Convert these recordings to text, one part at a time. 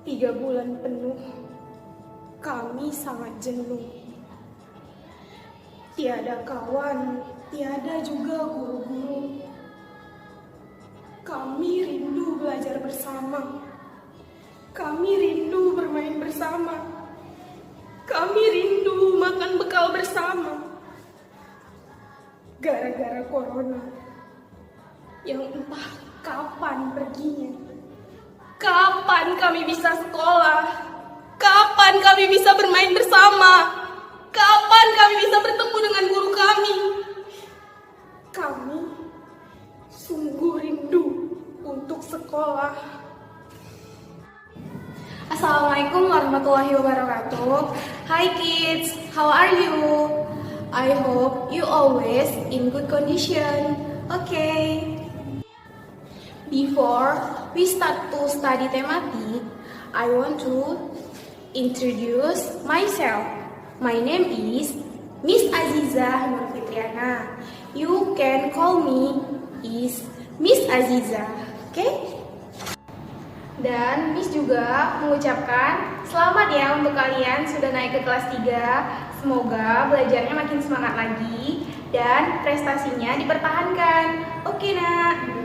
3 bulan penuh, kami sangat jenuh. Tiada kawan, tiada juga guru-guru. Kami rindu belajar bersama. Kami rindu bermain bersama. Kami rindu makan bekal bersama. Gara-gara corona, yang entah kapan perginya. Kapan kami bisa sekolah? Kapan kami bisa bermain bersama? Kapan kami bisa bertemu dengan guru kami? Kami sungguh rindu untuk sekolah. Assalamualaikum warahmatullahi wabarakatuh. Hi kids, how are you? I hope you always in good condition. Okay. Before we start to study thematic, I want to introduce myself. My name is Miss Aziza Nur Fitriana. You can call me is Miss Aziza, okay? Dan Miss juga mengucapkan selamat ya untuk kalian sudah naik ke kelas 3. Semoga belajarnya makin semangat lagi dan prestasinya dipertahankan. Oke, Nak.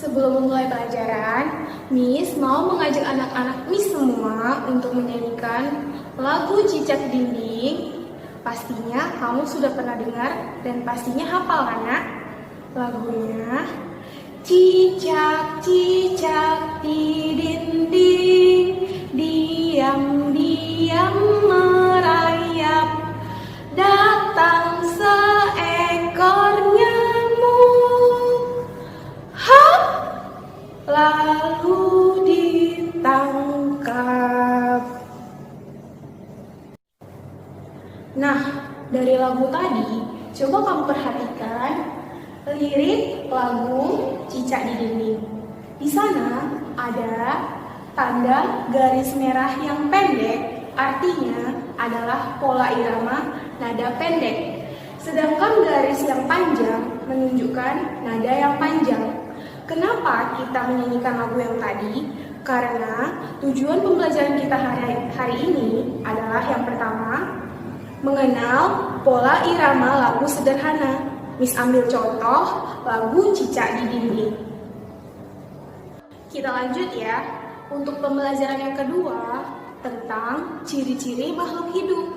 Sebelum memulai pelajaran, Miss mau mengajak anak-anak Miss semua untuk menyanyikan lagu Cicak Dinding. Pastinya kamu sudah pernah dengar dan pastinya hafal, anak. Lagunya Cicak, cicak di dinding, diam-diam merayap, datang seekor nyamuk, hap, lalu ditangkap. Nah, dari lagu tadi, coba kamu perhatikan lirik lagu Cicak di Dinding. Di sana ada tanda garis merah yang pendek, artinya adalah pola irama nada pendek. Sedangkan garis yang panjang menunjukkan nada yang panjang. Kenapa kita menyanyikan lagu yang tadi? Karena tujuan pembelajaran kita hari ini adalah yang pertama, mengenal pola irama lagu sederhana. Miss ambil contoh lagu Cicak di Dinding. Kita lanjut ya, untuk pembelajaran yang kedua tentang ciri-ciri makhluk hidup.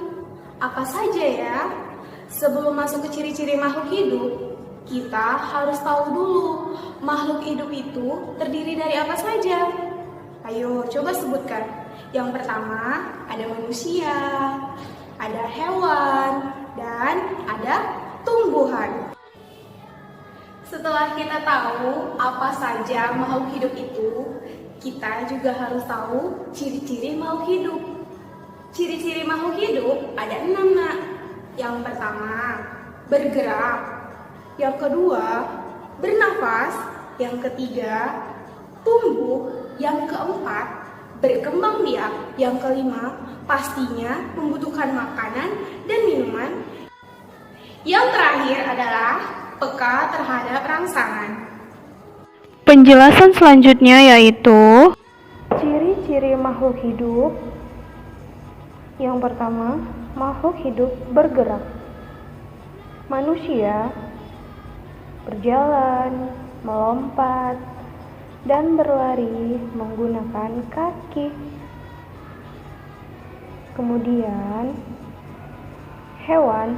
Apa saja ya? Sebelum masuk ke ciri-ciri makhluk hidup, kita harus tahu dulu makhluk hidup itu terdiri dari apa saja. Ayo coba sebutkan. Yang pertama ada manusia, ada hewan, dan ada tumbuhan. Setelah kita tahu apa saja makhluk hidup itu, kita juga harus tahu ciri-ciri makhluk hidup. Ciri-ciri makhluk hidup ada 6, Nak. Yang pertama, bergerak. Yang kedua, bernafas. Yang ketiga, tumbuh. Yang keempat, berkembang biak. Yang kelima, pastinya membutuhkan makanan dan minuman. Yang terakhir adalah peka terhadap rangsangan. Penjelasan selanjutnya yaitu ciri-ciri makhluk hidup. Yang pertama, makhluk hidup bergerak. Manusia berjalan, melompat, dan berlari menggunakan kaki. Kemudian, hewan,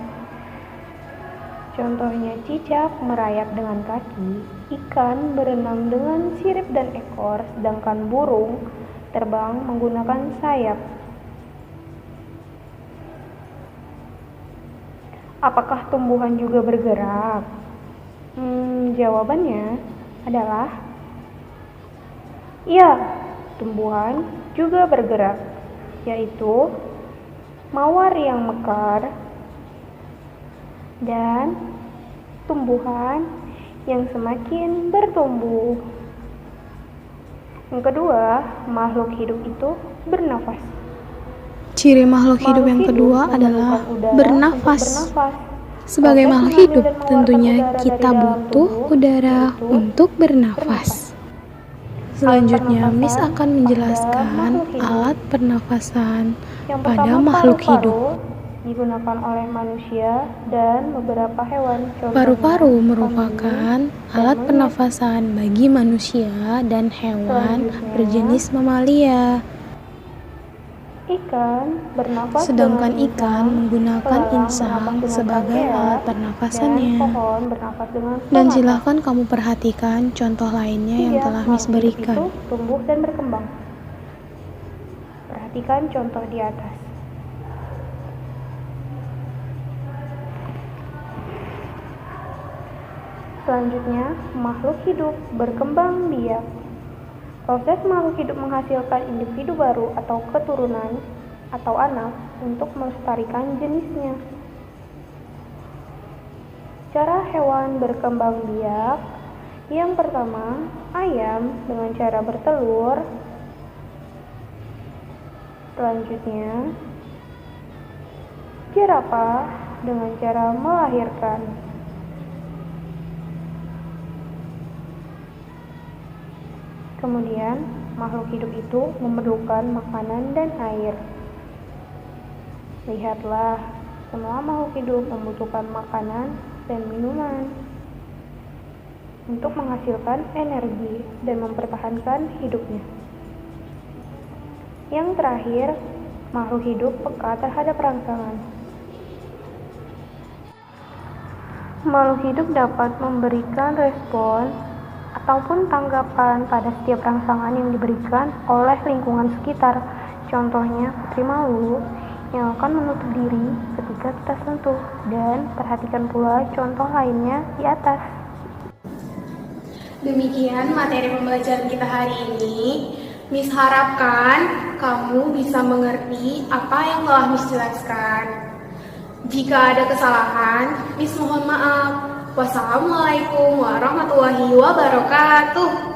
contohnya cicak merayap dengan kaki, ikan berenang dengan sirip dan ekor, sedangkan burung terbang menggunakan sayap. Apakah tumbuhan juga bergerak? Jawabannya adalah iya, tumbuhan juga bergerak, yaitu mawar yang mekar dan tumbuhan yang semakin bertumbuh. Yang kedua, makhluk hidup itu bernafas. Ciri makhluk hidup yang kedua adalah bernafas. Sebagai makhluk hidup, tentunya kita butuh udara untuk bernafas. Selanjutnya, pernafasan Miss akan pada menjelaskan makhluk hidup. alat pernafasan Yang pada pertama, makhluk paru-paru hidup. digunakan oleh manusia dan beberapa hewan. Contohnya, Paru-paru kambing merupakan dan alat monyet. pernafasan bagi manusia dan hewan Selanjutnya, berjenis mamalia. Ikan bernafas Sedangkan dengan ikan insang, menggunakan belalang insang bernafas dengan sebagai trakea, alat dan pernafasannya. pohon bernafas dengan Dan stomata. silahkan kamu perhatikan contoh lainnya yang 3. telah Miss Makhluk hidup berikan. itu tumbuh dan berkembang. Perhatikan contoh di atas. Selanjutnya, makhluk hidup berkembang biak. Proses makhluk hidup menghasilkan individu baru atau keturunan atau anak untuk melestarikan jenisnya. Cara hewan berkembang biak. Yang pertama, ayam dengan cara bertelur. Selanjutnya, jerapah dengan cara melahirkan. Kemudian, makhluk hidup itu memerlukan makanan dan air. Lihatlah, semua makhluk hidup membutuhkan makanan dan minuman untuk menghasilkan energi dan mempertahankan hidupnya. Yang terakhir, makhluk hidup peka terhadap rangsangan. Makhluk hidup dapat memberikan respon ataupun tanggapan pada setiap rangsangan yang diberikan oleh lingkungan sekitar. Contohnya, putri malu yang akan menutup diri ketika kita sentuh. Dan perhatikan pula contoh lainnya di atas. Demikian materi pembelajaran kita hari ini. Miss harapkan kamu bisa mengerti apa yang telah Miss jelaskan. Jika ada kesalahan, Miss mohon maaf. Wassalamualaikum warahmatullahi wabarakatuh.